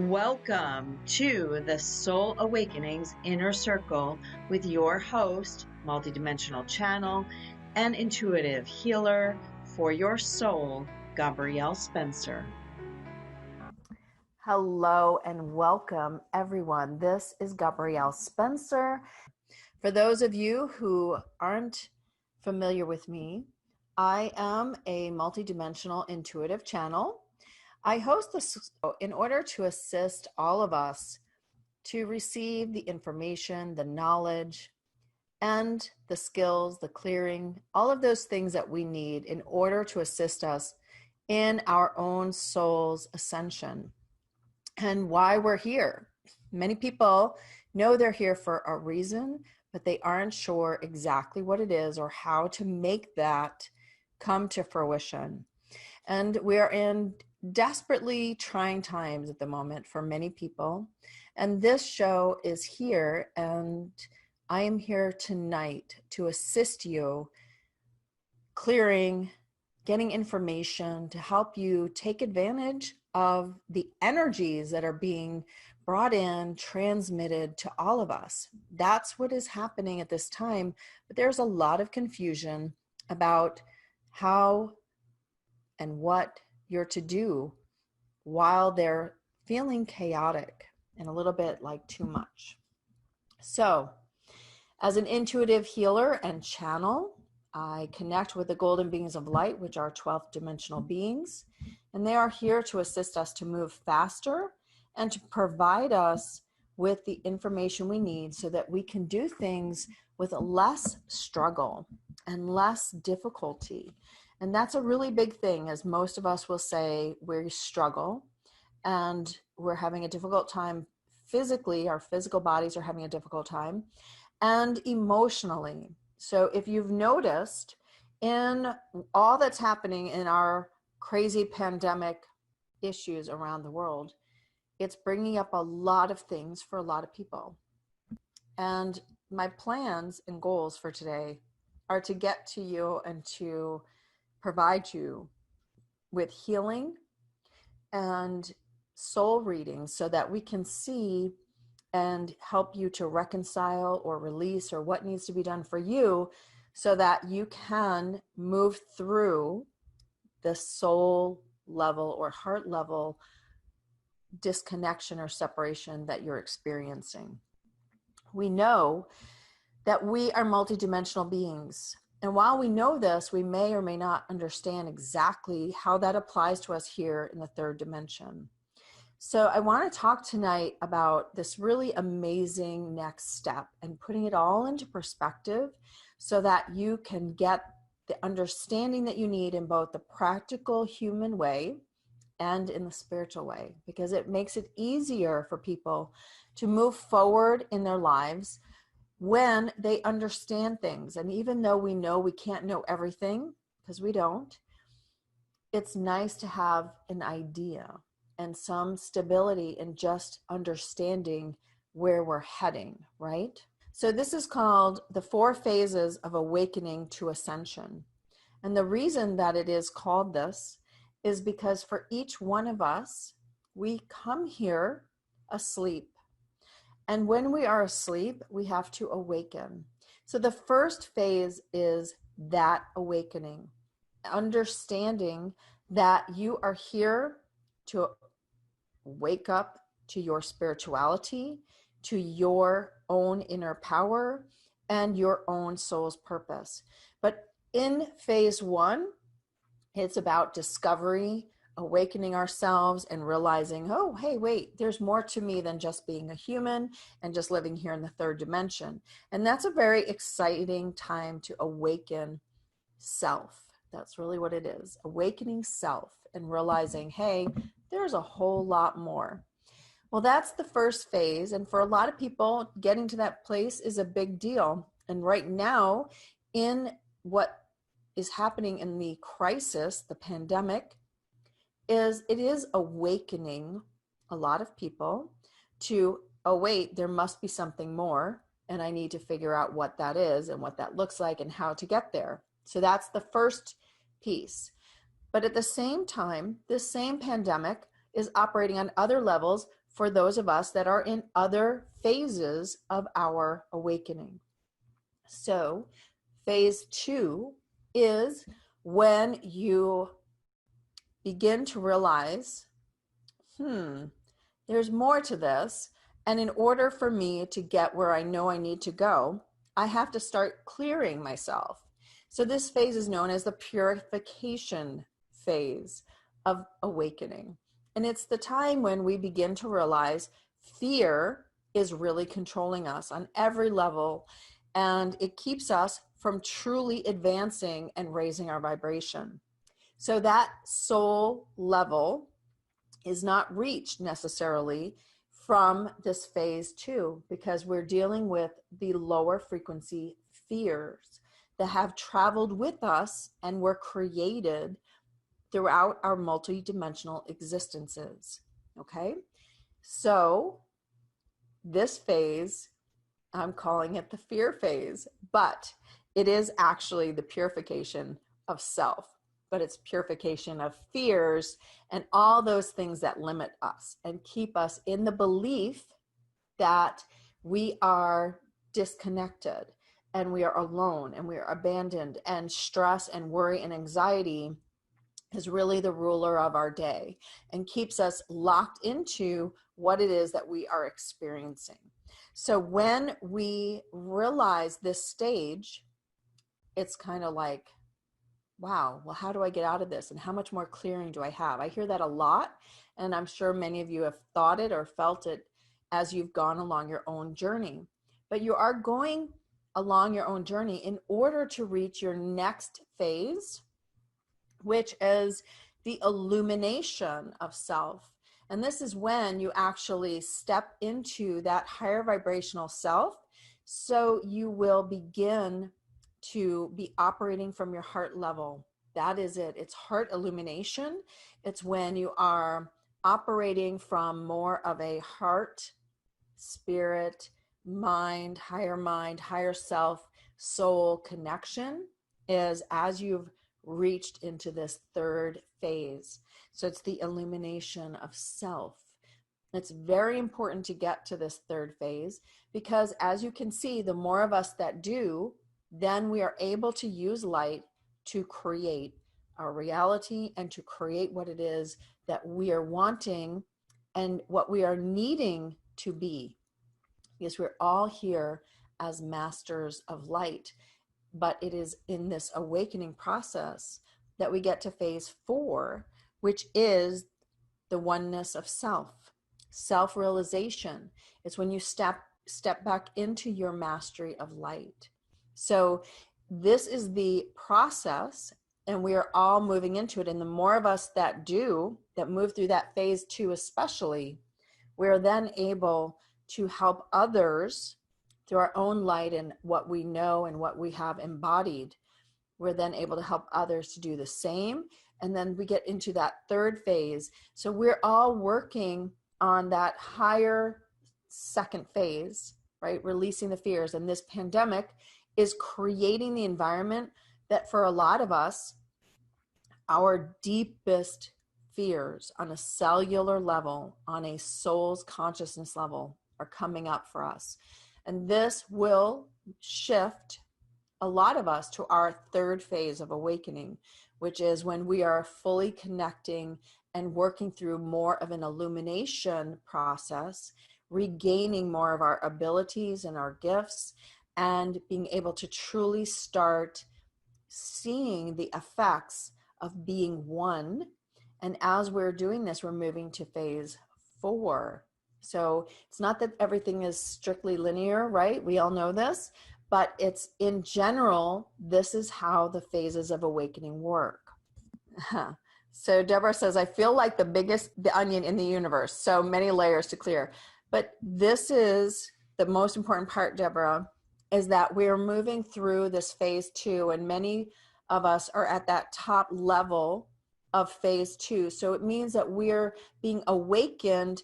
Welcome to the Soul Awakenings Inner Circle with your host, multidimensional channel, and intuitive healer for your soul, Gabrielle Spencer. Hello and welcome, everyone. This is Gabrielle Spencer. For those of you who aren't familiar with me, I am a multidimensional intuitive channel. I host this in order to assist all of us to receive the information, the knowledge, and the skills, the clearing, all of those things that we need in order to assist us in our own soul's ascension and why we're here. Many people know they're here for a reason, but they aren't sure exactly what it is or how to make that come to fruition. And we're in desperately trying times at the moment for many people. And this show is here, and I am here tonight to assist you clearing, getting information to help you take advantage of the energies that are being brought in, transmitted to all of us. That's what is happening at this time. But there's a lot of confusion about how and what you're to do while they're feeling chaotic and a little bit like too much. So, as an intuitive healer and channel, I connect with the golden beings of light, which are 12th dimensional beings, and they are here to assist us to move faster and to provide us with the information we need so that we can do things with less struggle and less difficulty. And that's a really big thing, as most of us will say we struggle and we're having a difficult time physically, our physical bodies are having a difficult time, and emotionally. So if you've noticed in all that's happening in our crazy pandemic issues around the world, it's bringing up a lot of things for a lot of people. And my plans and goals for today are to get to you and to provide you with healing and soul readings so that we can see and help you to reconcile or release or what needs to be done for you so that you can move through the soul level or heart level disconnection or separation that you're experiencing. We know that we are multidimensional beings. And while we know this, we may or may not understand exactly how that applies to us here in the third dimension. So I want to talk tonight about this really amazing next step and putting it all into perspective so that you can get the understanding that you need in both the practical human way and in the spiritual way, because it makes it easier for people to move forward in their lives when they understand things. And even though we know we can't know everything, because we don't, it's nice to have an idea and some stability in just understanding where we're heading, right? So this is called the 4 phases of awakening to ascension. And the reason that it is called this is because for each one of us, we come here asleep. And when we are asleep, we have to awaken. So the first phase is that awakening, understanding that you are here to wake up to your spirituality, to your own inner power, and your own soul's purpose. But in phase 1, it's about discovery, awakening ourselves and realizing, oh, hey, wait, there's more to me than just being a human and just living here in the third dimension. And that's a very exciting time to awaken self. That's really what it is, awakening self and realizing, hey, there's a whole lot more. Well, that's the first phase. And for a lot of people, getting to that place is a big deal. And right now, in what is happening in the crisis, the pandemic, it is awakening a lot of people to, oh, wait, there must be something more. And I need to figure out what that is and what that looks like and how to get there. So that's the first piece. But at the same time, this same pandemic is operating on other levels for those of us that are in other phases of our awakening. So phase 2 is when you begin to realize, there's more to this. And in order for me to get where I know I need to go, I have to start clearing myself. So this phase is known as the purification phase of awakening. And it's the time when we begin to realize fear is really controlling us on every level, and it keeps us from truly advancing and raising our vibration. So that soul level is not reached necessarily from this phase 2, because we're dealing with the lower frequency fears that have traveled with us and were created throughout our multidimensional existences. Okay, so this phase, I'm calling it the fear phase, but it is actually the purification of self. But it's purification of fears and all those things that limit us and keep us in the belief that we are disconnected and we are alone and we are abandoned, and stress and worry and anxiety is really the ruler of our day and keeps us locked into what it is that we are experiencing. So when we realize this stage, it's kind of like, wow, well, how do I get out of this? And how much more clearing do I have? I hear that a lot, and I'm sure many of you have thought it or felt it as you've gone along your own journey. But you are going along your own journey in order to reach your next phase, which is the illumination of self. And this is when you actually step into that higher vibrational self. So you will begin to be operating from your heart level. That is it. It's heart illumination. It's when you are operating from more of a heart, spirit, mind, higher self, soul connection, is as you've reached into this third phase. So it's the illumination of self. It's very important to get to this third phase, because as you can see, the more of us that do, then we are able to use light to create our reality and to create what it is that we are wanting and what we are needing to be. Because we're all here as masters of light. But it is in this awakening process that we get to phase 4, which is the oneness of self, self-realization. It's when you step back into your mastery of light. So this is the process, and we are all moving into it. And the more of us that move through that phase 2 especially, we're then able to help others through our own light and what we know and what we have embodied. We're then able to help others to do the same. And then we get into that third phase. So we're all working on that higher second phase, right? Releasing the fears. And this pandemic is creating the environment that for a lot of us, our deepest fears on a cellular level, on a soul's consciousness level, are coming up for us. And this will shift a lot of us to our third phase of awakening, which is when we are fully connecting and working through more of an illumination process, regaining more of our abilities and our gifts, and being able to truly start seeing the effects of being one. And as we're doing this, we're moving to phase 4. So it's not that everything is strictly linear, right? We all know this, but it's in general, this is how the phases of awakening work. So Deborah says, I feel like the onion in the universe, so many layers to clear. But this is the most important part, Deborah, is that we're moving through this phase 2, and many of us are at that top level of phase 2. So it means that we're being awakened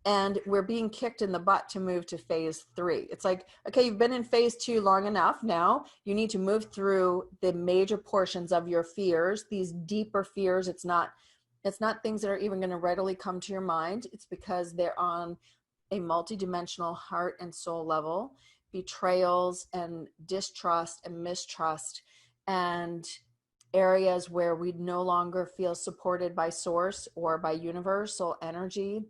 and we're being kicked in the butt to move to phase 3. It's like, okay, you've been in phase 2 long enough. Now you need to move through the major portions of your fears, these deeper fears. It's not It's not things that are even going to readily come to your mind. It's because they're on a multidimensional heart and soul level. Betrayals and distrust and mistrust and areas where we no longer feel supported by source or by universal energy.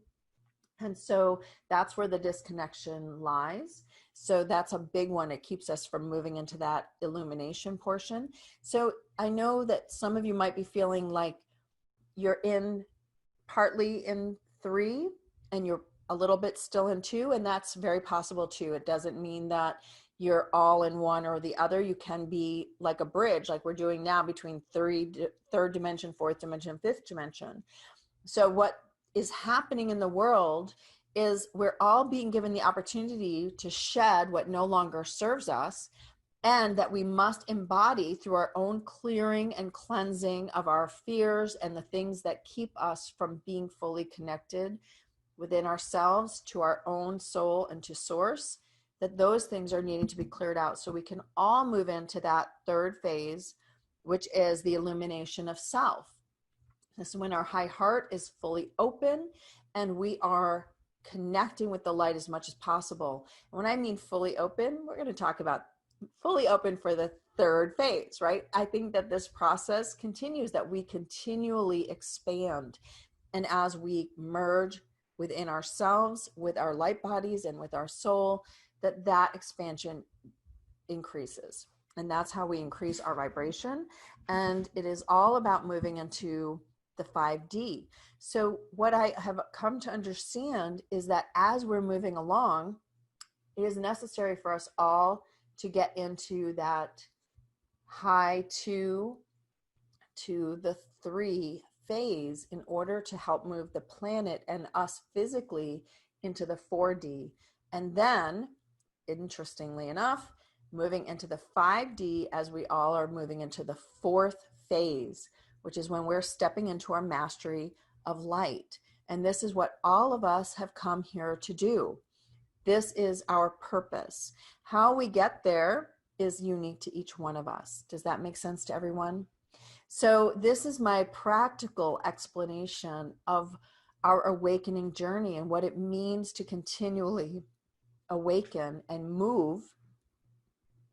And so that's where the disconnection lies. So that's a big one. It keeps us from moving into that illumination portion. So I know that some of you might be feeling like you're partly in 3 and you're a little bit still in 2, and that's very possible too. It doesn't mean that you're all in one or the other. You can be like a bridge, like we're doing now, between third dimension, fourth dimension, fifth dimension. So what is happening in the world is we're all being given the opportunity to shed what no longer serves us, and that we must embody through our own clearing and cleansing of our fears and the things that keep us from being fully connected within ourselves to our own soul and to source, that those things are needing to be cleared out so we can all move into that third phase, which is the illumination of self. This is when our high heart is fully open and we are connecting with the light as much as possible. And when I mean fully open, we're going to talk about fully open for the third phase, right? I think that this process continues, that we continually expand. And as we merge within ourselves, with our light bodies and with our soul, that expansion increases. And that's how we increase our vibration. And it is all about moving into the 5D. So what I have come to understand is that as we're moving along, it is necessary for us all to get into that high 2 to the 3 phase in order to help move the planet and us physically into the 4D. And then, interestingly enough, moving into the 5D as we all are moving into the 4th phase, which is when we're stepping into our mastery of light. And this is what all of us have come here to do. This is our purpose. How we get there is unique to each one of us. Does that make sense to everyone? So this is my practical explanation of our awakening journey and what it means to continually awaken and move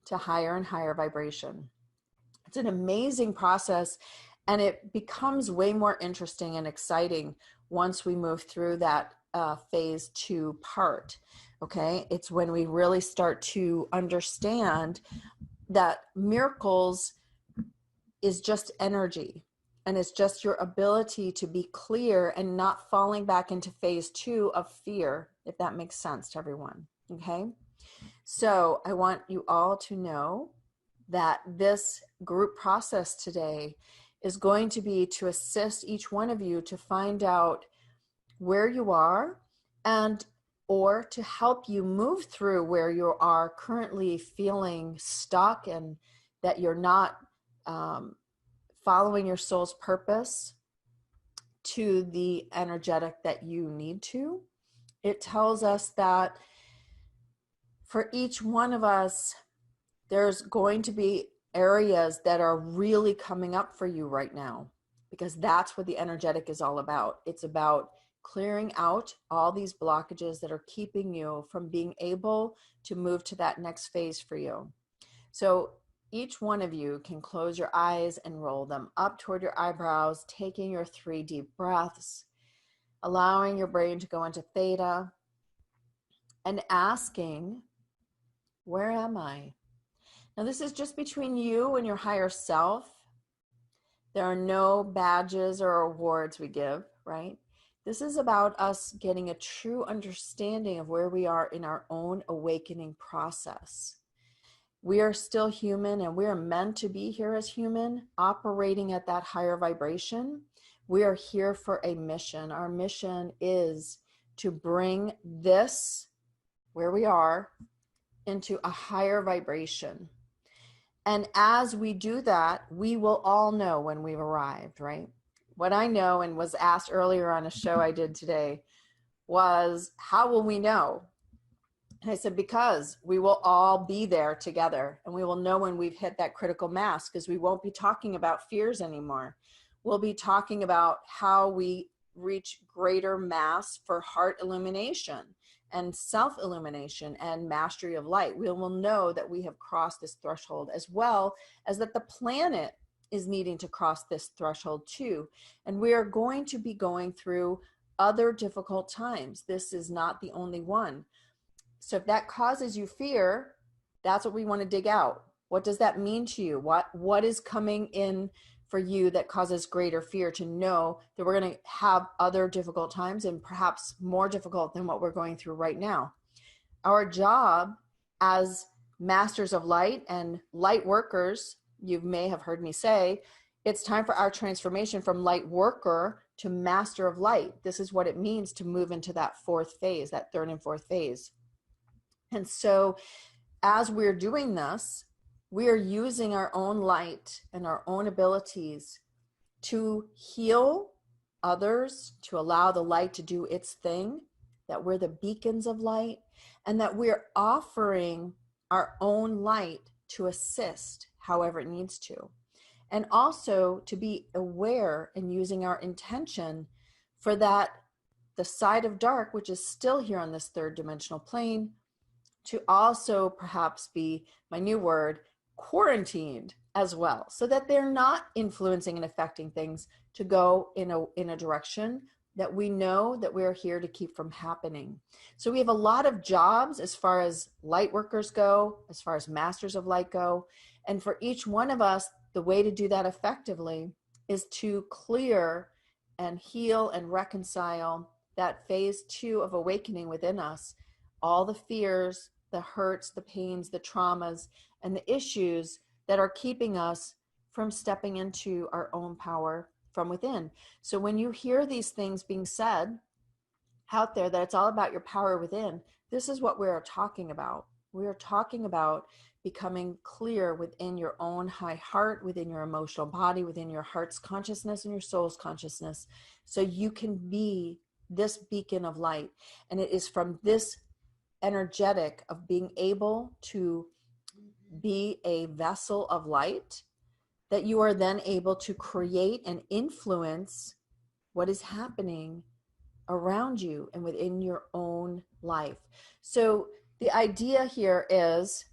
to higher and higher vibration. It's an amazing process, and it becomes way more interesting and exciting once we move through that phase 2 part. Okay, it's when we really start to understand that miracles is just energy, and it's just your ability to be clear and not falling back into phase 2 of fear, if that makes sense to everyone. Okay, so I want you all to know that this group process today is going to be to assist each one of you to find out where you are, and or to help you move through where you are currently feeling stuck and that you're not following your soul's purpose to the energetic that you need to. It tells us that for each one of us, there's going to be areas that are really coming up for you right now, because that's what the energetic is all about. It's about clearing out all these blockages that are keeping you from being able to move to that next phase for you. So each one of you can close your eyes and roll them up toward your eyebrows, taking your 3 deep breaths, allowing your brain to go into theta, and asking, where am I? Now this is just between you and your higher self. There are no badges or awards we give, right? This is about us getting a true understanding of where we are in our own awakening process. We are still human, and we are meant to be here as human, operating at that higher vibration. We are here for a mission. Our mission is to bring this, where we are, into a higher vibration. And as we do that, we will all know when we've arrived, right? What I know, and was asked earlier on a show I did today, was how will we know? And I said, because we will all be there together, and we will know when we've hit that critical mass, because we won't be talking about fears anymore. we'll be talking about how we reach greater mass for heart illumination and self-illumination and mastery of light. We will know that we have crossed this threshold, as well as that the planet is needing to cross this threshold too. And we are going to be going through other difficult times. This is not the only one. So if that causes you fear, that's what we want to dig out. What does that mean to you? What is coming in for you that causes greater fear, to know that we're going to have other difficult times, and perhaps more difficult than what we're going through right now? Our job as masters of light and light workers, you may have heard me say, it's time for our transformation from light worker to master of light. This is what it means to move into that fourth phase, that third and fourth phase. And so as we're doing this, we are using our own light and our own abilities to heal others, to allow the light to do its thing, that we're the beacons of light, and that we're offering our own light to assist however it needs to. And also to be aware and using our intention for that, the side of dark, which is still here on this third dimensional plane, to also perhaps be, my new word, quarantined as well, so that they're not influencing and affecting things to go in a direction that we know that we're here to keep from happening. So we have a lot of jobs as far as light workers go, as far as masters of light go. And for each one of us, the way to do that effectively is to clear and heal and reconcile that phase 2 of awakening within us, all the fears, the hurts, the pains, the traumas, and the issues that are keeping us from stepping into our own power from within. So when you hear these things being said out there, that it's all about your power within, this is what we're talking about. We are talking about becoming clear within your own high heart, within your emotional body, within your heart's consciousness and your soul's consciousness, so you can be this beacon of light. And it is from this energetic of being able to be a vessel of light that you are then able to create and influence what is happening around you and within your own life. So the idea here is,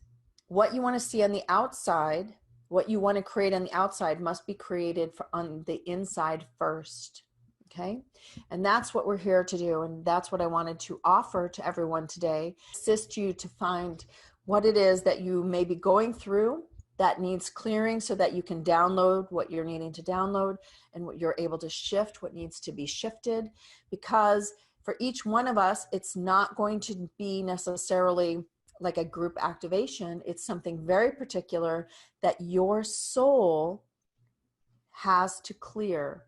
what you want to see on the outside, what you want to create on the outside must be created on the inside first. Okay. And that's what we're here to do. And that's what I wanted to offer to everyone today. Assist you to find what it is that you may be going through that needs clearing, so that you can download what you're needing to download, and what you're able to shift, what needs to be shifted. Because for each one of us, it's not going to be necessarily like a group activation. It's something very particular that your soul has to clear,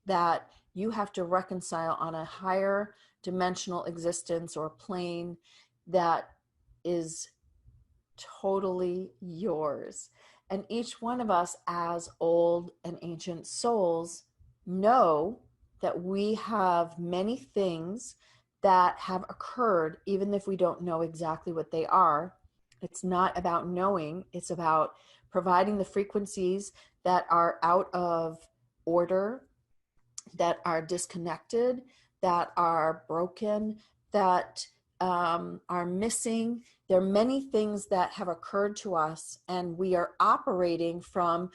that you have to reconcile on a higher dimensional existence or plane that is totally yours. And each one of us, as old and ancient souls, know that we have many things that have occurred, even if we don't know exactly what they are. It's not about knowing, it's about providing the frequencies that are out of order, that are disconnected, that are broken, that are missing. There are many things that have occurred to us, and we are operating from,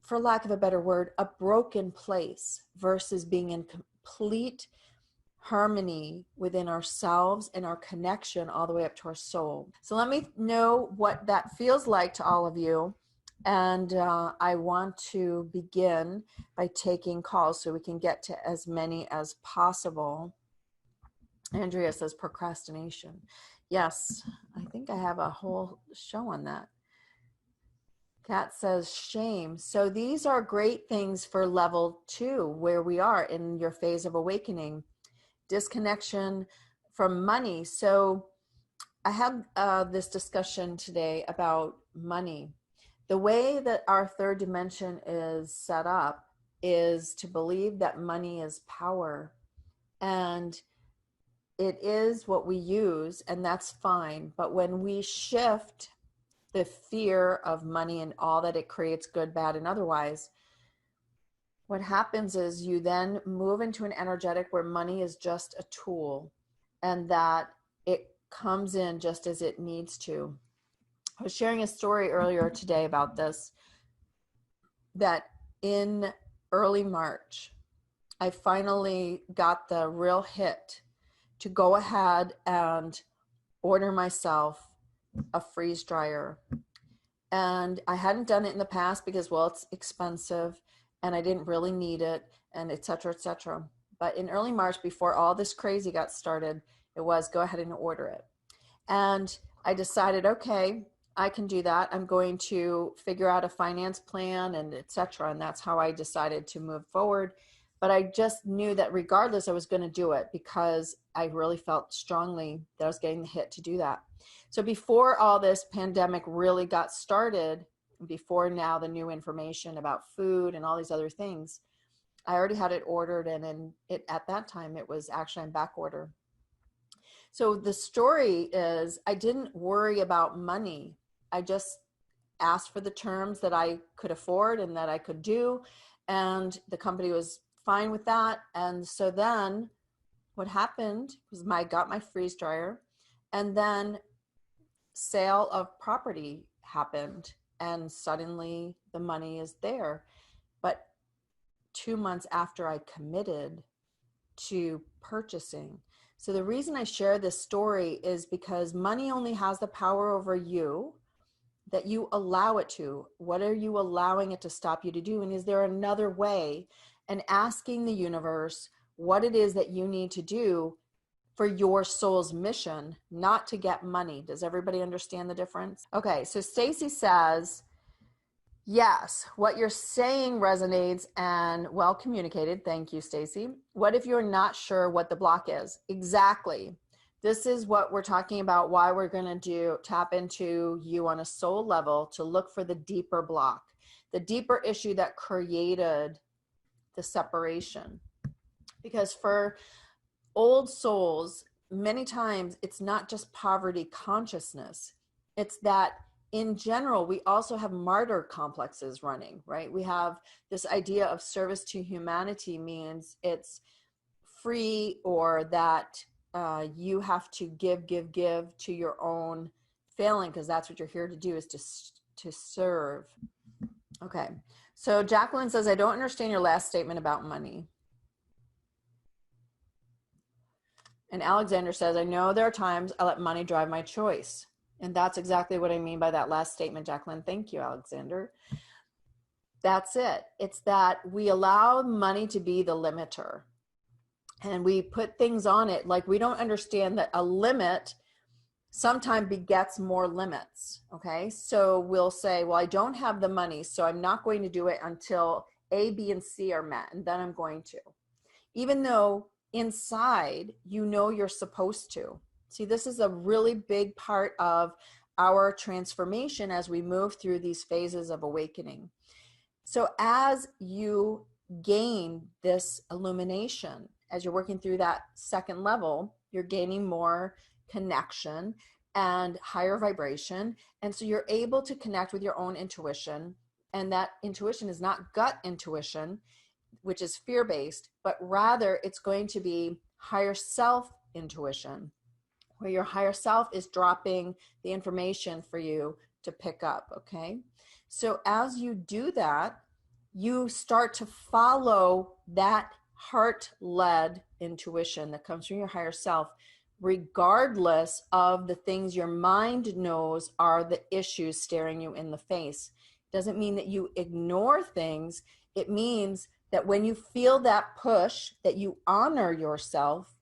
for lack of a better word, a broken place, versus being in complete harmony within ourselves and our connection all the way up to our soul. So let me know what that feels like to all of you. And I want to begin by taking calls so we can get to as many as possible. Andrea says procrastination. Yes, I think I have a whole show on that. Kat says shame. So these are great things for level 2, where we are in your phase of awakening. Disconnection from money. So I had this discussion today about money. The way that our third dimension is set up is to believe that money is power, and it is what we use, and that's fine. But when we shift the fear of money and all that it creates, good, bad, and otherwise, what happens is you then move into an energetic where money is just a tool, and that it comes in just as it needs to. I was sharing a story earlier today about this, that in early March, I finally got the real hit to go ahead and order myself a freeze dryer. And I hadn't done it in the past because, well, it's expensive and I didn't really need it, and et cetera, et cetera. But in early March, before all this crazy got started, it was go ahead and order it. And I decided, okay, I can do that. I'm going to figure out a finance plan and et cetera. And that's how I decided to move forward. But I just knew that regardless, I was going to do it because I really felt strongly that I was getting the hit to do that. So before all this pandemic really got started, before now the new information about food and all these other things, I already had it ordered, and then at that time it was actually on back order. So the story is, I didn't worry about money. I just asked for the terms that I could afford and that I could do, and the company was fine with that. And so then what happened was I got my freeze dryer, and then sale of property happened, and suddenly the money is there. But 2 months after I committed to purchasing. So the reason I share this story is because money only has the power over you that you allow it to. What are you allowing it to stop you to do? And is there another way? And asking the universe what it is that you need to do for your soul's mission, not to get money. Does everybody understand the difference? Okay, so Stacy says, yes, what you're saying resonates and well communicated. Thank you, Stacy. What if you're not sure what the block is? Exactly. This is what we're talking about, why we're going to tap into you on a soul level to look for the deeper block, the deeper issue that created the separation. Because for old souls, many times it's not just poverty consciousness. It's that in general, we also have martyr complexes running, right? We have this idea of service to humanity means it's free, or that you have to give to your own failing, because that's what you're here to do, is to serve. Okay, so Jacqueline says, I don't understand your last statement about money. And Alexander says, I know there are times I let money drive my choice. And that's exactly what I mean by that last statement, Jacqueline. Thank you, Alexander. That's it. It's that we allow money to be the limiter. And we put things on it like we don't understand that a limit sometimes begets more limits. Okay, so we'll say, well, I don't have the money, so I'm not going to do it until A, B, and C are met, and then I'm going to. Even though inside you know you're supposed to. See, this is a really big part of our transformation as we move through these phases of awakening. So as you gain this illumination, as you're working through that second level, you're gaining more connection and higher vibration. And so you're able to connect with your own intuition. And that intuition is not gut intuition, which is fear-based, but rather it's going to be higher self intuition, where your higher self is dropping the information for you to pick up, okay? So as you do that, you start to follow that heart-led intuition that comes from your higher self, regardless of the things your mind knows are the issues staring you in the face. Doesn't mean that you ignore things. It means that when you feel that push, that you honor yourself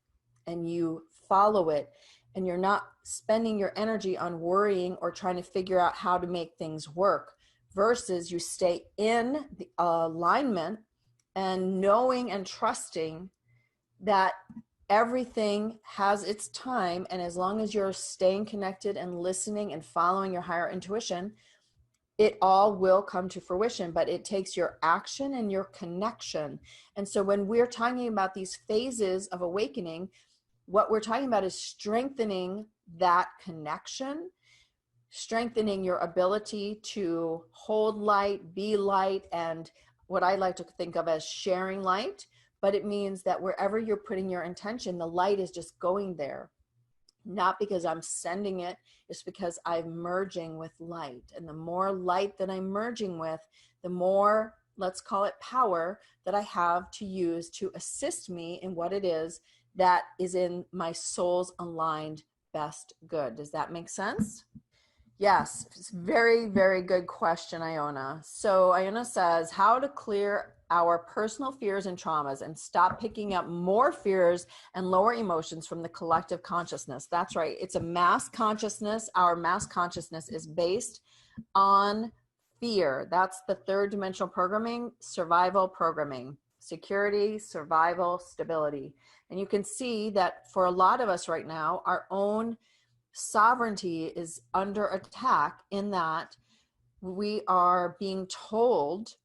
and you follow it, and you're not spending your energy on worrying or trying to figure out how to make things work, versus you stay in the alignment and knowing and trusting that everything has its time. And as long as you're staying connected and listening and following your higher intuition, it all will come to fruition. But it takes your action and your connection. And so when we're talking about these phases of awakening, what we're talking about is strengthening that connection, strengthening your ability to hold light, be light, and what I like to think of as sharing light, but it means that wherever you're putting your intention, the light is just going there. Not because I'm sending it, it's because I'm merging with light. And the more light that I'm merging with, the more, let's call it power, that I have to use to assist me in what it is that is in my soul's aligned best good. Does that make sense? Yes, it's very, very good question, Iona. So Iona says, how to clear our personal fears and traumas and stop picking up more fears and lower emotions from the collective consciousness. That's right. It's a mass consciousness. Our mass consciousness is based on fear. That's the third dimensional programming, survival programming, security, survival, stability. And you can see that for a lot of us right now, our own sovereignty is under attack in that we are being told,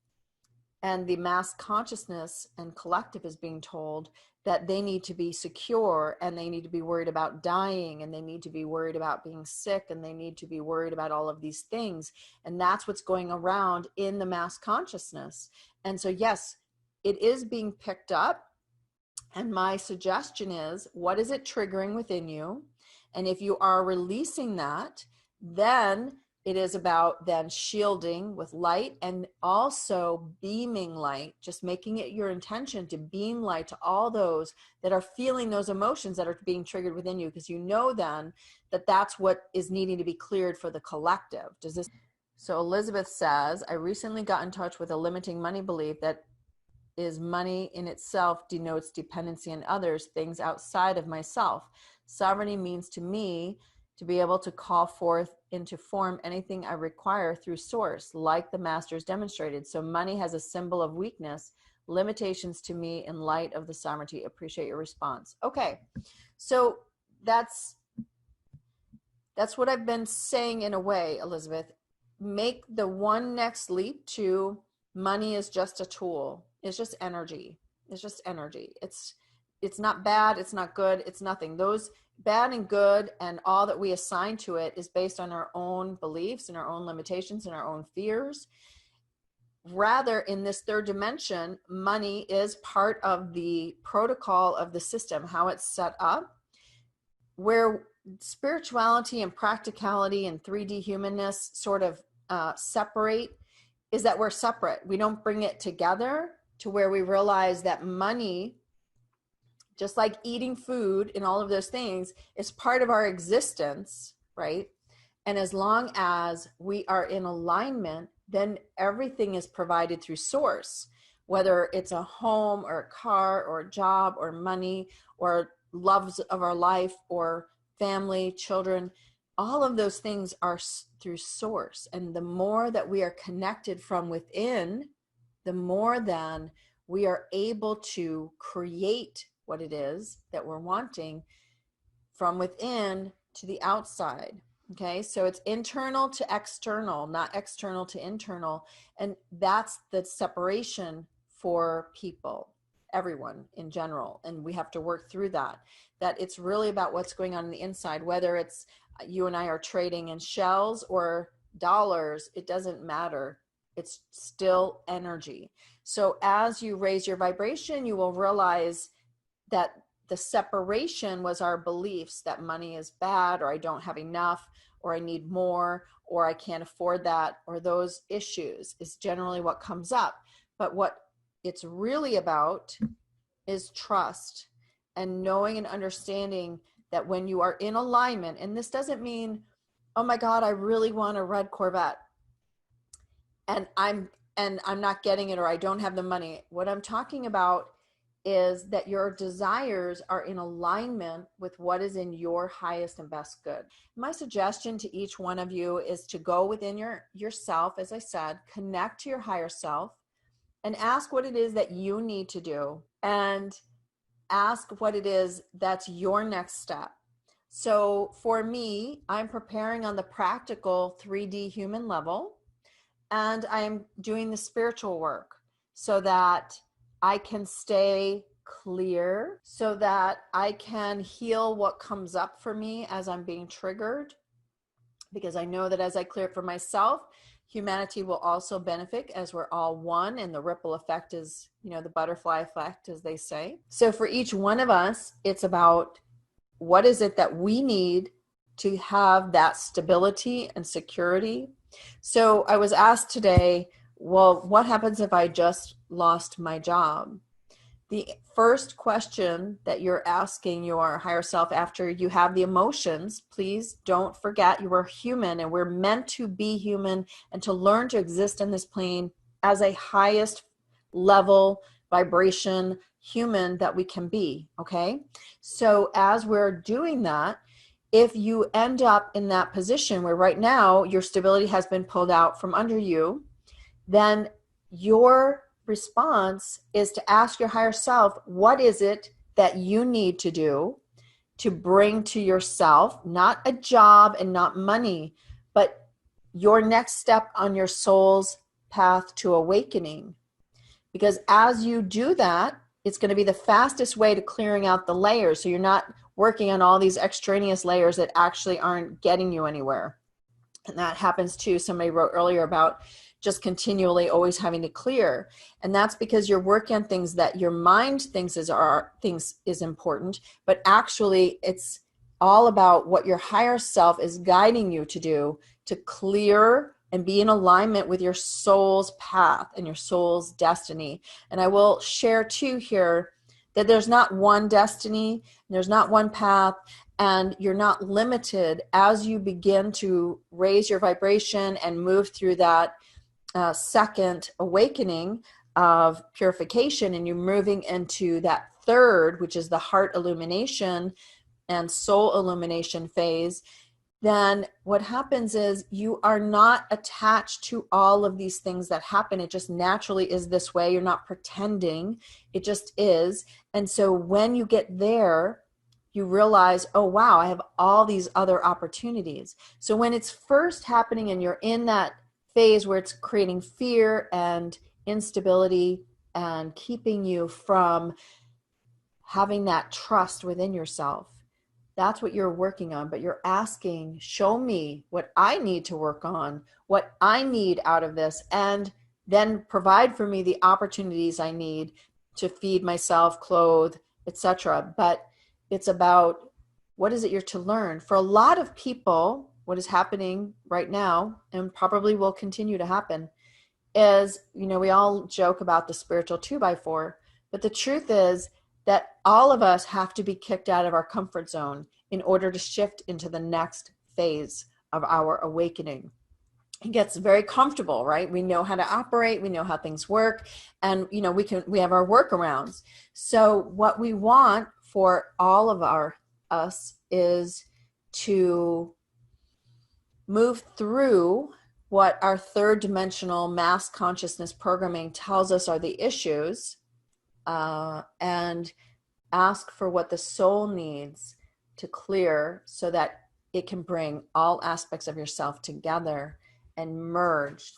and the mass consciousness and collective is being told, that they need to be secure, and they need to be worried about dying, and they need to be worried about being sick, and they need to be worried about all of these things. And that's what's going around in the mass consciousness. And so yes, it is being picked up. And my suggestion is, what is it triggering within you? And if you are releasing that, then it is about then shielding with light and also beaming light, just making it your intention to beam light to all those that are feeling those emotions that are being triggered within you, because you know then that that's what is needing to be cleared for the collective. Does this? So Elizabeth says, I recently got in touch with a limiting money belief that is money in itself denotes dependency on others, things outside of myself. Sovereignty means to me to be able to call forth into form anything I require through source, like the masters demonstrated. So money has a symbol of weakness, limitations to me in light of the sovereignty. Appreciate your response. Okay, so that's what I've been saying in a way, Elizabeth. Make the one next leap to money is just a tool. It's just energy. It's just energy. It's not bad. It's not good. It's nothing. Those bad and good and all that we assign to it is based on our own beliefs and our own limitations and our own fears. Rather, in this third dimension, money is part of the protocol of the system, how it's set up, where spirituality and practicality and 3D humanness sort of separate, is that we're separate. We don't bring it together to where we realize that money, just like eating food and all of those things, is part of our existence, right? And as long as we are in alignment, then everything is provided through source, whether it's a home or a car or a job or money or loves of our life or family, children. All of those things are through source. And the more that we are connected from within, the more then we are able to create what it is that we're wanting from within to the outside. Okay, so it's internal to external, not external to internal. And that's the separation for people, everyone in general. And we have to work through that it's really about what's going on the inside, whether it's you and I are trading in shells or dollars, it doesn't matter. It's still energy. So as you raise your vibration, you will realize that the separation was our beliefs that money is bad, or I don't have enough, or I need more, or I can't afford that, or those issues is generally what comes up. But what it's really about is trust and knowing and understanding that when you are in alignment, and this doesn't mean, oh my God, I really want a red Corvette and I'm not getting it, or I don't have the money. What I'm talking about is that your desires are in alignment with what is in your highest and best good. My suggestion to each one of you is to go within yourself, as I said, connect to your higher self and ask what it is that you need to do, and ask what it is that's your next step. So for me, I'm preparing on the practical 3D human level, and I'm doing the spiritual work so that I can stay clear, so that I can heal what comes up for me as I'm being triggered. Because I know that as I clear it for myself, humanity will also benefit as we're all one, and the ripple effect is, the butterfly effect, as they say. So for each one of us, it's about what is it that we need to have that stability and security. So I was asked today, well, what happens if I just lost my job? The first question that you're asking your higher self after you have the emotions, please don't forget you are human, and we're meant to be human and to learn to exist in this plane as a highest level vibration human that we can be, okay? So as we're doing that, if you end up in that position where right now your stability has been pulled out from under you, then your response is to ask your higher self, what is it that you need to do to bring to yourself, not a job and not money, but your next step on your soul's path to awakening? Because as you do that, it's going to be the fastest way to clearing out the layers. So you're not working on all these extraneous layers that actually aren't getting you anywhere. And that happens too. Somebody wrote earlier about just continually always having to clear. And that's because you're working on things that your mind thinks is important, but actually it's all about what your higher self is guiding you to do to clear and be in alignment with your soul's path and your soul's destiny. And I will share too here that there's not one destiny, there's not one path, and you're not limited as you begin to raise your vibration and move through that second awakening of purification, and you're moving into that third, which is the heart illumination and soul illumination phase. Then what happens is you are not attached to all of these things that happen. It just naturally is this way. You're not pretending. It just is. And so when you get there, you realize, oh, wow, I have all these other opportunities. So when it's first happening and you're in that phase where it's creating fear and instability and keeping you from having that trust within yourself, that's what you're working on. But you're asking, show me what I need to work on, what I need out of this, and then provide for me the opportunities I need to feed myself, clothe, etc. But it's about what is it you're to learn. For a lot of people, what is happening right now, and probably will continue to happen, is, we all joke about the spiritual 2x4, but the truth is that all of us have to be kicked out of our comfort zone in order to shift into the next phase of our awakening. It gets very comfortable, right? We know how to operate, we know how things work, and we have our workarounds. So what we want for all of us is to move through what our third dimensional mass consciousness programming tells us are the issues, and ask for what the soul needs to clear so that it can bring all aspects of yourself together and merge.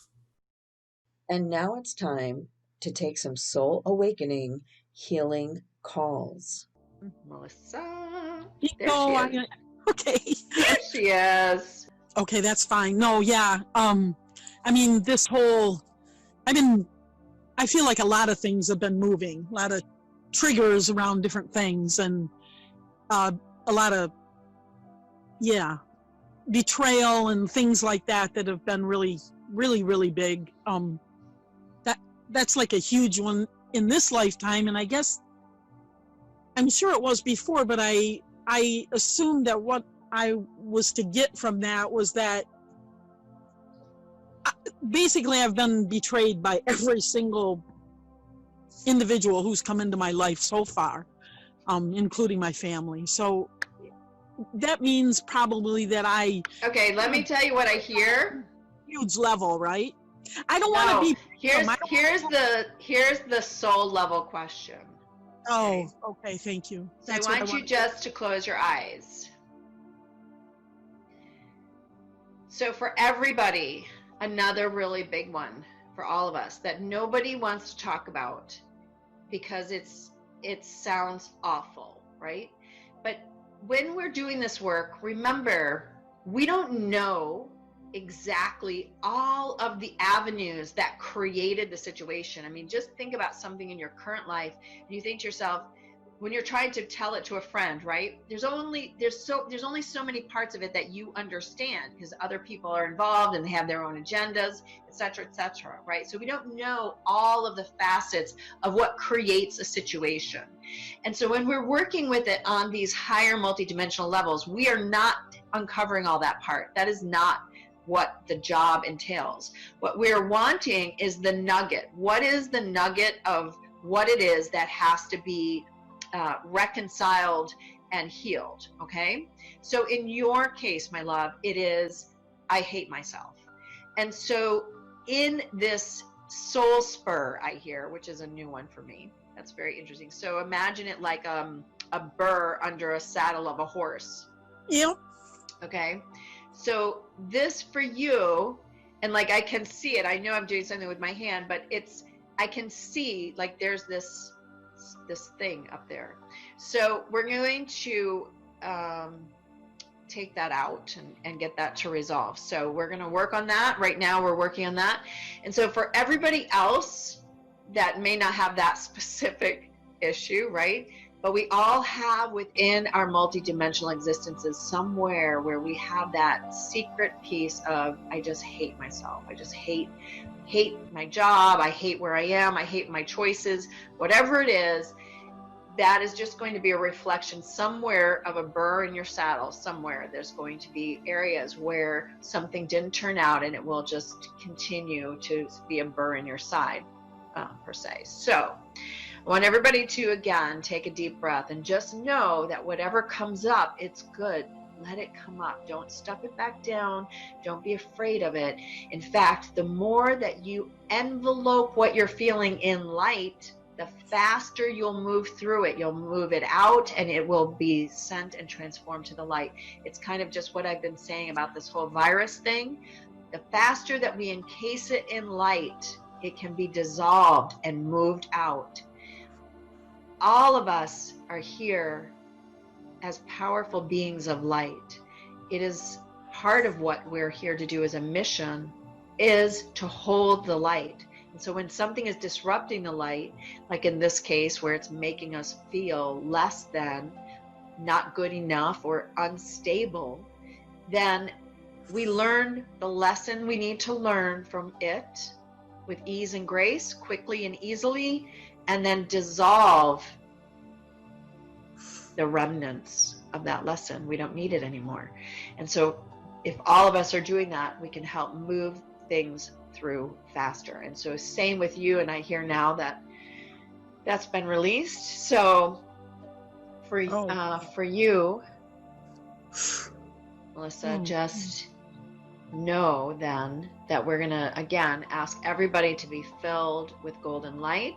And now it's time to take some soul awakening healing calls. Melissa. There she is. Okay. There she is. Okay, that's fine. No, yeah. I mean, I feel like a lot of things have been moving, a lot of triggers around different things, and a lot of, betrayal and things like that have been really, really, really big. That's like a huge one in this lifetime, and I guess, I'm sure it was before, but I assumed that what I was to get from that was that basically I've been betrayed by every single individual who's come into my life so far, including my family. So that means probably that Okay, let me tell you what I hear. Huge level, right? I don't want to be. Here's the soul level question. Oh, okay, thank you. So I want you just to close your eyes. So for everybody, another really big one for all of us that nobody wants to talk about because it sounds awful, right? But when we're doing this work, remember, we don't know exactly all of the avenues that created the situation. I mean, just think about something in your current life and you think to yourself, when you're trying to tell it to a friend, right? There's only so many parts of it that you understand, because other people are involved and they have their own agendas, et cetera, right? So we don't know all of the facets of what creates a situation. And so when we're working with it on these higher multidimensional levels, we are not uncovering all that part. That is not what the job entails. What we're wanting is the nugget. What is the nugget of what it is that has to be reconciled and healed? Okay, so in your case, my love, it is, I hate myself. And so in this soul spur, I hear, which is a new one for me, that's very interesting. So imagine it like a burr under a saddle of a horse. Yep. Okay, so this for you, and like I can see it, I know I'm doing something with my hand, but it's, I can see like there's this thing up there. So we're going to take that out and get that to resolve. So we're going to work on that. Right now we're working on that. And so for everybody else that may not have that specific issue, right? But we all have within our multidimensional existences somewhere where we have that secret piece of, I just hate myself. I just hate my job. I hate where I am. I hate my choices. Whatever it is, that is just going to be a reflection somewhere of a burr in your saddle. Somewhere there's going to be areas where something didn't turn out, and it will just continue to be a burr in your side, per se. So I want everybody to, again, take a deep breath and just know that whatever comes up, it's good. Let it come up. Don't stuff it back down. Don't be afraid of it. In fact, the more that you envelope what you're feeling in light, the faster you'll move through it. You'll move it out and it will be sent and transformed to the light. It's kind of just what I've been saying about this whole virus thing. The faster that we encase it in light, it can be dissolved and moved out. All of us are here as powerful beings of light. It is part of what we're here to do as a mission, is to hold the light. And so when something is disrupting the light, like in this case where it's making us feel less than, not good enough, or unstable, then we learn the lesson we need to learn from it with ease and grace, quickly and easily, and then dissolve the remnants of that lesson. We don't need it anymore. And so if all of us are doing that, we can help move things through faster. And so same with you, and I hear now that that's been released. So for you, Melissa, just know then that we're gonna again ask everybody to be filled with golden light.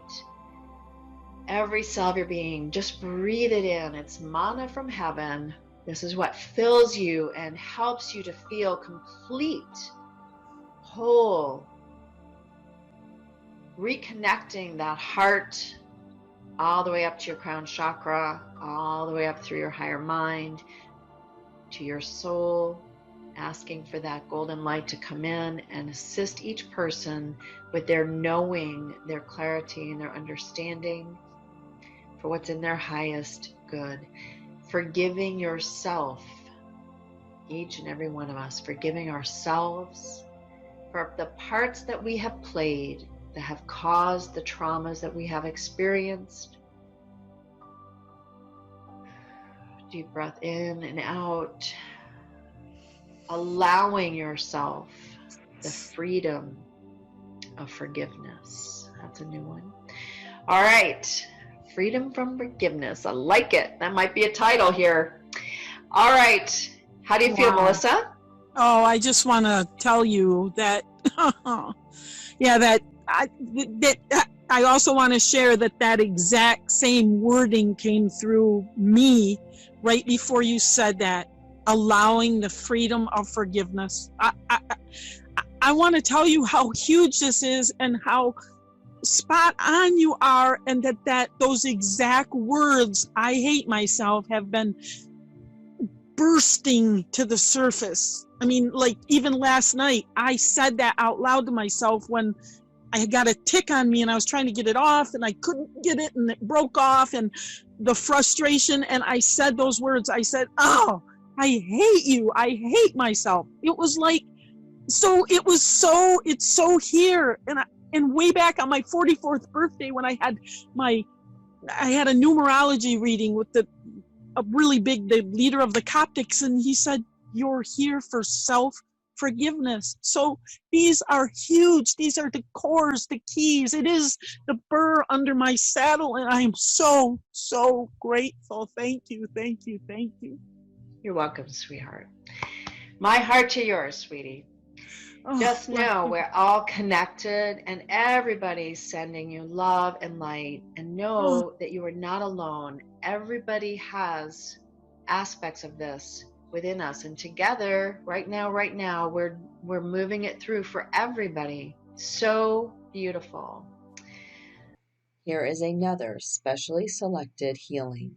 Every cell of your being, just breathe it in. It's manna from heaven. This is what fills you and helps you to feel complete, whole, reconnecting that heart all the way up to your crown chakra, all the way up through your higher mind, to your soul, asking for that golden light to come in and assist each person with their knowing, their clarity, and their understanding for what's in their highest good. Forgiving yourself, each and every one of us, forgiving ourselves for the parts that we have played that have caused the traumas that we have experienced. Deep breath in and out, allowing yourself the freedom of forgiveness. That's a new one. All right. Freedom from forgiveness. I like it. That might be a title here. All right. How do you feel, Melissa? Oh, I just want to tell you that, I also want to share that exact same wording came through me right before you said that, allowing the freedom of forgiveness. I want to tell you how huge this is and how spot on you are, and that those exact words, I hate myself, have been bursting to the surface I mean, like even last night, I said that out loud to myself when I got a tick on me and I was trying to get it off and I couldn't get it and it broke off, and the frustration. And I said those words. I said, oh, I hate you. I hate myself. It was like, it's so here. And way back on my 44th birthday, when I had a numerology reading with the leader of the Coptics, and he said, you're here for self-forgiveness. So these are huge. These are the cores, the keys. It is the burr under my saddle, and I am so, so grateful. Thank you, thank you, thank you. You're welcome, sweetheart. My heart to yours, sweetie. Oh, Just know we're all connected, and everybody's sending you love and light, and know that you are not alone. Everybody has aspects of this within us, and together right now we're moving it through for everybody. So beautiful. Here is another specially selected healing.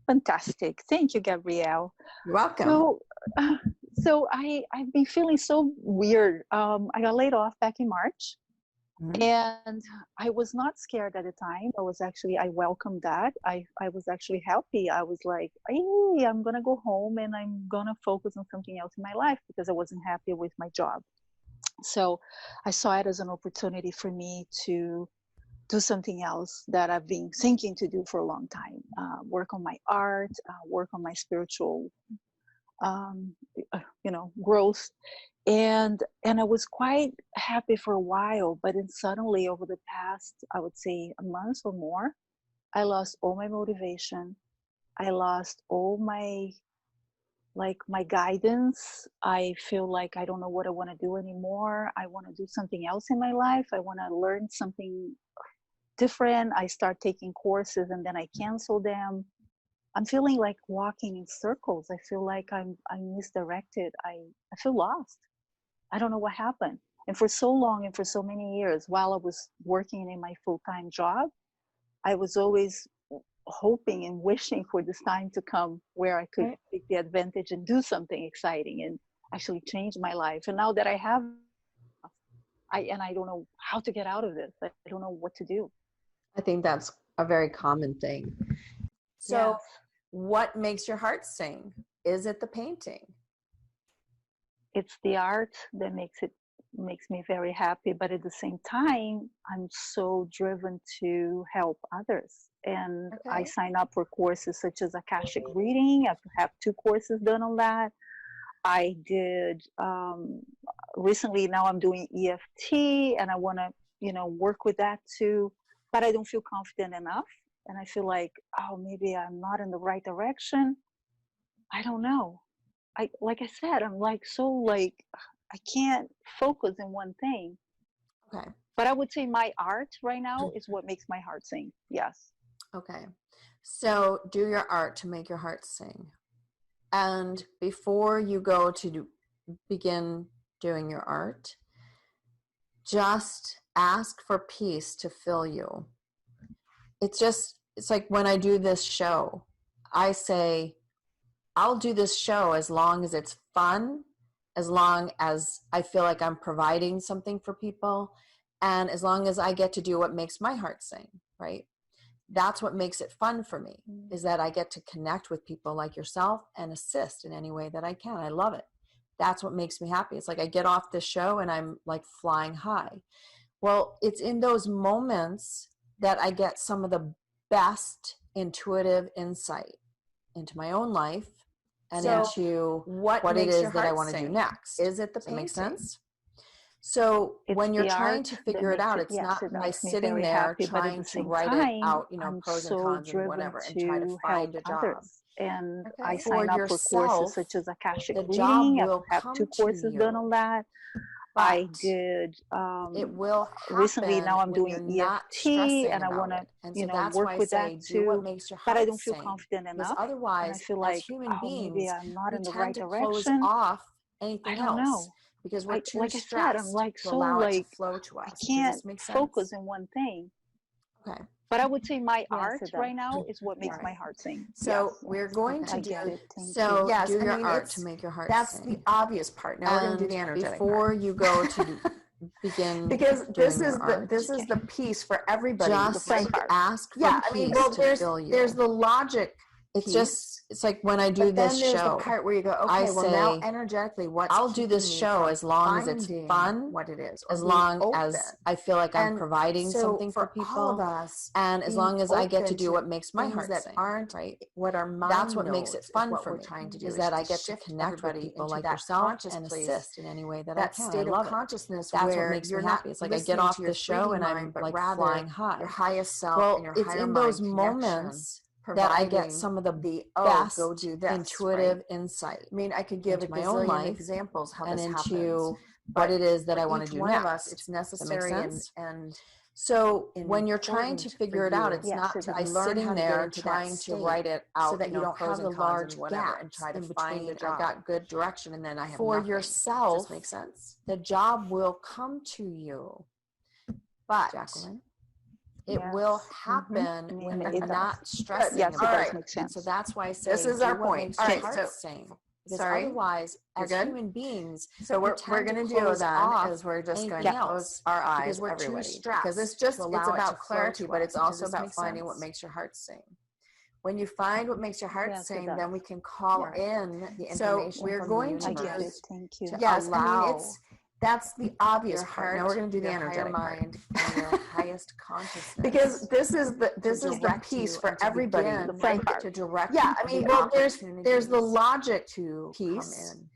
Fantastic. Thank you, Gabrielle. You're welcome. So I've been feeling so weird. I got laid off back in March, and I was not scared at the time. I welcomed that. I was actually happy. I was like, hey, I'm going to go home and I'm going to focus on something else in my life because I wasn't happy with my job. So I saw it as an opportunity for me to do something else that I've been thinking to do for a long time. Work on my art, work on my spiritual growth, and I was quite happy for a while, but then suddenly over the past, I would say a month or more, I lost all my motivation. I lost all my guidance. I feel like I don't know what I want to do anymore. I want to do something else in my life. I want to learn something different. I start taking courses and then I cancel them. I'm feeling like walking in circles. I feel like I'm misdirected. I feel lost. I don't know what happened. And for so long and for so many years, while I was working in my full-time job, I was always hoping and wishing for this time to come where I could take the advantage and do something exciting and actually change my life. And now that I have, I don't know how to get out of this. I don't know what to do. I think that's a very common thing. So what makes your heart sing? Is it the painting? It's the art that makes me very happy, but at the same time, I'm so driven to help others. And I sign up for courses such as Akashic reading. I have 2 courses done on that. I did recently. Now I'm doing EFT, and I want to, work with that too. But I don't feel confident enough, and I feel like, maybe I'm not in the right direction. I don't know. Like I said, I'm I can't focus in one thing. Okay. But I would say my art right now is what makes my heart sing. Yes. Okay. So do your art to make your heart sing. And before you go to begin doing your art, just ask for peace to fill you. It's like when I do this show, I say, I'll do this show as long as it's fun, as long as I feel like I'm providing something for people, and as long as I get to do what makes my heart sing, right? That's what makes it fun for me, is that I get to connect with people like yourself and assist in any way that I can. I love it. That's what makes me happy. It's like I get off this show and I'm like flying high. Well, it's in those moments that I get some of the best intuitive insight into my own life and into what it is that I want to do next. Is it the painting? Does that make sense? So when you're trying to figure it out, it's not by sitting there trying to write it out, pros and cons and whatever, and try to find a job. And I sign up for courses such as Akashic reading. I have 2 courses done on that. I did it will recently. Now I'm doing EFT, and I want to work with that too. But I don't feel confident enough. Otherwise, I feel like maybe I'm not in the right close direction. off anything I don't know. Because we're too like stressed I said, I'm to allow it to flow to us. I can't focus in one thing. Okay. But I would say my Yes, art it right does. now is what makes my Right. heart sing. So Yes. we're going to I do, get it. Thank so you. yes, do I your mean, art it's, to make your heart that's sing. the obvious part. Now we're going to do the And energetic before part. you go to begin Because doing your art, this is the piece for everybody. just first part. ask for Yeah, I mean, well, peace to fill you. there's the logic It's piece, just, it's like when I do but then this there's show, the part where you go, I okay, well now say, energetically, what's I'll do this keeping me show from as long as it's finding fun, what it is, or as being long as open? I feel like I'm And providing so something for all of people, us, and as being long as I get to open do to what makes my things heart that sing, aren't right? what our mind That's what makes it knows is fun what for we're me, trying to do, is that I to get to shift connect with everybody people into like that yourself conscious and place, assist in any way that I that can. I state of love it. consciousness That's where what makes you're me not happy. It's like I get listening off to your the show 3D and mind, I'm but like rather flying high. your highest self Well, and your it's higher in mind those connection, moments that I get providing some of the oh, best go do this, intuitive right? insight I mean, I could give into a my own gazillion life examples how and this happens. into But what it is that for I want to each do one next. of us, it's Does that make necessary sense? and So when you're trying to important figure for it out, you it's Yes, not it by does. learn sitting how to get there into that trying to state write it out, so that you don't pros have and the cons large and whatever, and gaps try to in find between. I've got good direction and then I have for nothing. yourself. Does this make sense? The job will come to you, but Jacqueline? it Yes. will Mhm. happen when It you're does. not stressing Yes, it about does it. make sense. So that's why I say This is do our what point. makes All your right, heart so sing. Because sorry? otherwise, You're as good? human beings, So we we're tend to going to do close then off is we're just going anything to else close our eyes, because we're everybody, too stressed because it's just to it's allow it to about flow clarity, to but us. it's also Does this about make finding what sense? makes your heart sing. When you find what makes your heart Yes, it sing, does. then we can call Right. in the So information we're from going the to I get it. universe Thank you. to Yes, allow. I mean, That's the obvious your part. Now heart, we're going to do the your higher energetic mind, part. and your highest consciousness. Because this is the direct piece you for and to everybody, begin The front right? part. To direct. Yeah, I mean, the well, there's the opportunities logic to piece, come in.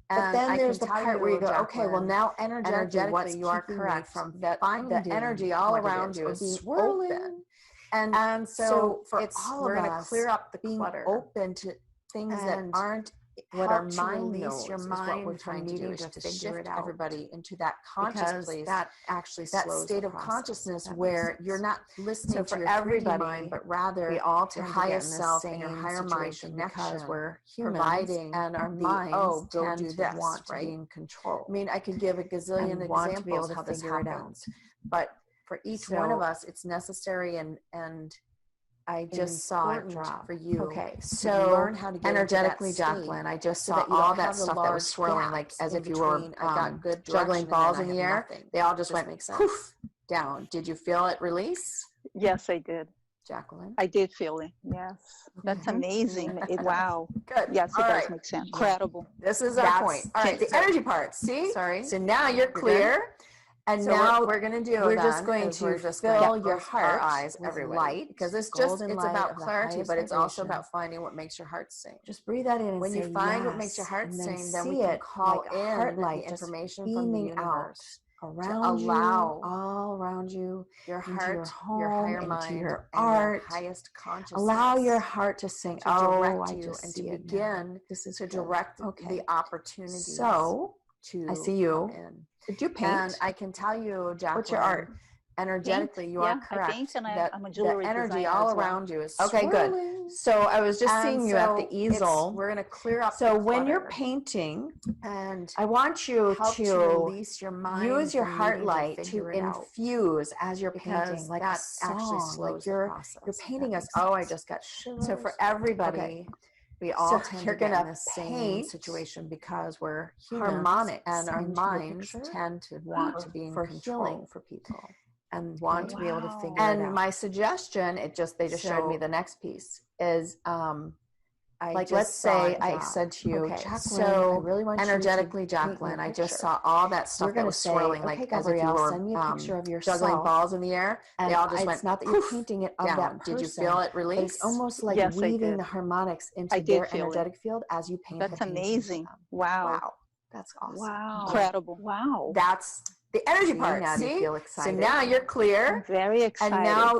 but then there's the part where you go, okay, Jacqueline, well now energetically, what's you are keeping correct me from that finding the energy all what it around is, you or is being swirling. open. And so for all we're of going to us, clear up the being clutter. open to things that And aren't what our help to mind release knows your is what we're mind from trying to do needing is to to figure shift it out. everybody into that conscious Because place that actually that slows state the of process, consciousness if that where makes sense. you're not listening So to for your 3D everybody, mind, but rather we all your tend to get in highest the self and your same higher mind situation because connection, we're humans, providing and our the minds go tend do to this, want to right? be in control. I mean, I could give a gazillion and want to be able examples to how this figure it out. happens, But for each one of So, us, it's necessary and I just saw it important drop. for you. Okay, to so learn how to get energetically, into that state Jacqueline, I just so saw that you all don't that have the stuff that was large swirling, like gaps as in if you were between, I got good juggling direction, and balls then in I the have air. nothing. They all just Does went that make sense? poof down. Did you feel it release, Yes, I did. Jacqueline? I did feel it. Yes. That's Mhm. amazing. Wow. Good. Yes, All it does right. make sense. Incredible. This is our That's point. All right, the so energy part. See? sorry. So now you're good? clear. And So now what we're going to do we're then just going is to we're just fill going to your close heart our eyes with everybody, light, because it's golden it's light about of the clarity, highest but it's also vibration. about finding what makes your heart sing. Just breathe that in and When say you find what makes your yes, heart and then sing, then we see can it call like a heart in light the just information from the beaming out universe around you, allow all around you, your into heart, your home, your higher into mind, your and art. your highest consciousness. Allow your heart to sing. to Oh, direct I you just and see to it now. begin This is to good. direct Okay. the opportunities. So to I see you. come in. Did you paint? And I can tell you, Jacqueline, What's your art? energetically, Paint? you Yeah, are correct. I paint and that I'm a the jewelry energy designer all as well. around you is Okay, good. swirling. So I was just And seeing you at the so easel. we're going to clear up So the when you're clutter painting, and I want you help to to release your mind use your from heart needing light to figure it out. infuse as you're Because painting, like that a song, actually slows like the you're process, you're if that painting us. makes Oh, I sense. just got shivers. So for everybody, Okay. we all So tend you're to get in gonna the same paint situation because we're humans, harmonics and our into the minds picture tend to want to be in for control healing for people. and want to be able to Wow. figure it out. And my suggestion, they just showed me So- the next piece is I like just let's saw say it I drop. said to you, Okay, Jacqueline, so I really want energetically, you to paint me a Jacqueline, I just picture. saw all that stuff We're that gonna was say, swirling, okay, like as if you Gabrielle, were send me a picture of juggling yourself. balls in the air. And They all just it's went not that you're poof, painting it of down. that person. Did you feel it But release? it's almost like Yes, I weaving did. the harmonics into I did their feel it. energetic field as you paint That's the painting for amazing. them. Wow. Wow, that's awesome. Wow. Incredible. Wow. That's the energy See, part. now do you See? feel So excited? now you're I'm clear, very excited. and now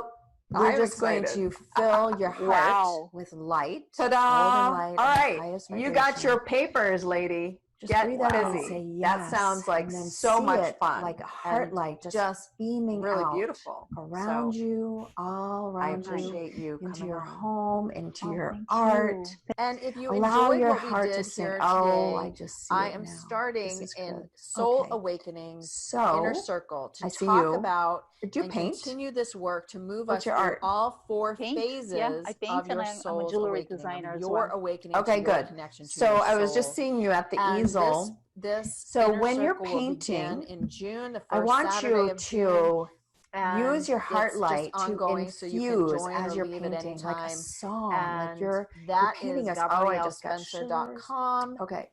we're I'm just going excited. to fill your heart Wow. with light. Ta-da! Golden light All of the right, highest you got vibration. your papers, lady. Just Get breathe out and fizzy. say That yes. sounds like and then so see much it fun like a heart and light just beaming really out beautiful. around So you, all I around you, appreciate you into coming your on. home, into Oh, your thank art. you. And if you Allow enjoyed your what we heart to did sing. here Oh, I today, just see I it am now. starting This is in good. Soul Okay. Awakenings So, Inner Circle to I see talk you. about Do you and paint? continue this work to move What's us your through art? all 4 Paint? phases Yeah, I paint, of your and I'm a soul's jewelry awakening, designer of as your well. awakening Okay, to your good. connection to So your I was just soul. seeing you at the And easel. this So inner when you're circle will begin painting, in June, the I first want Saturday you of June. to And use your heart it's just light to ongoing, so you can infuse join as or you're leave at any painting, like a time. song, like And you're that painting is us. Oh, I just got shivers. GabrielleSpencer.com Okay,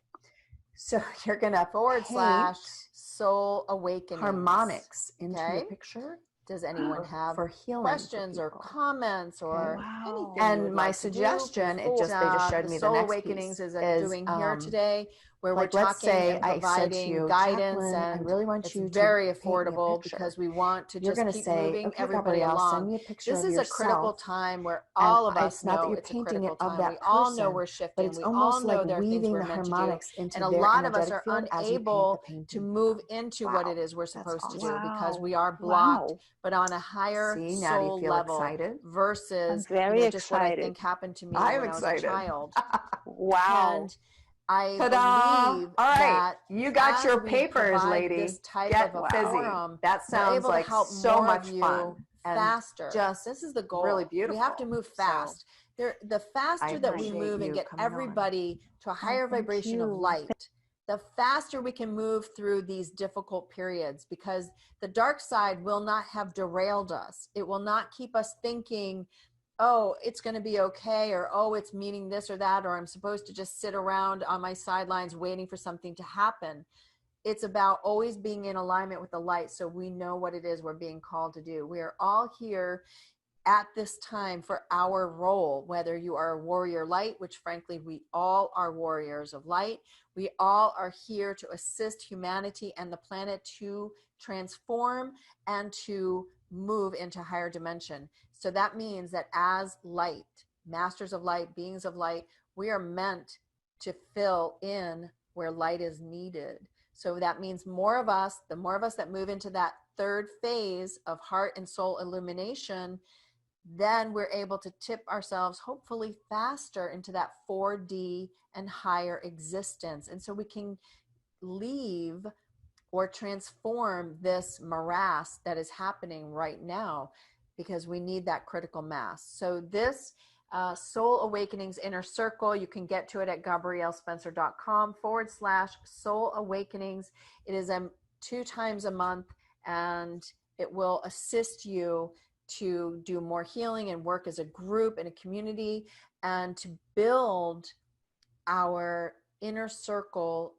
so you're gonna // paint soul awakening harmonics into Okay. your picture Does anyone have for healing questions for or people. comments or Okay. Wow. anything you And would my like to do suggestion, before, they just showed the me the Soul next Awakenings piece is doing here today, where like, we're let's talking say and I said to providing you, guidance, Jacqueline, I and really want it's you to very paint me a affordable picture. because we want to You're just gonna keep say, moving okay, everybody Gabrielle, along. send me a picture This of is a critical yourself. time where And all of us it's not that know you're it's a painting critical it of time. that We all know person, we're but shifting. it's We all almost know like there are things weaving we're the meant to do. harmonics into And a their lot of us energetic are field as you paint the unable painting to for move them. into Wow, what it is we're that's supposed to do awesome. because Wow. we are blocked, Wow. but on a higher See, now do you soul feel level excited? versus I'm very just what I excited. think happened to me I'm when I was a excited. child. Wow. And I Ta-da! believe All right, that you got as your we papers, provide lady. this type Get of a fizzy. forum, That we're sounds able to like help so more much of you fun and faster. just This is the goal. really We have to beautiful. move So, fast. The faster I that we appreciate move and you get coming on. everybody to a higher thank vibration of you. light, the faster we can move through these difficult periods, because the dark side will not have derailed us. It will not keep us thinking, oh, it's going to be okay, or oh, it's meaning this or that, or I'm supposed to just sit around on my sidelines waiting for something to happen. It's about always being in alignment with the light, so we know what it is we're being called to do. We are all here at this time for our role, whether you are a warrior light, which frankly, we all are warriors of light. We all are here to assist humanity and the planet to transform and to move into higher dimension. So that means that as light, masters of light, beings of light, we are meant to fill in where light is needed. So that means more of us, the more of us that move into that third phase of heart and soul illumination, then we're able to tip ourselves hopefully faster into that 4D and higher existence. And so we can leave or transform this morass that is happening right now, because we need that critical mass. So this Soul Awakenings Inner Circle, you can get to it at GabrielleSpencer.com /Soul Awakenings. It is 2 times a month, and it will assist you to do more healing and work as a group and a community, and to build our inner circle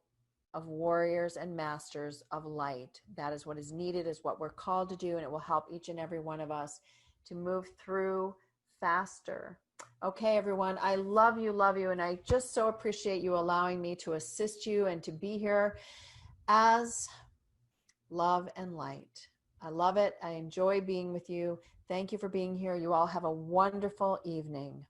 of warriors and masters of light. That is what is needed, is what we're called to do, and it will help each and every one of us to move through faster. Okay, everyone, I love you, and I just so appreciate you allowing me to assist you and to be here as love and light. I love it. I enjoy being with you. Thank you for being here. You all have a wonderful evening.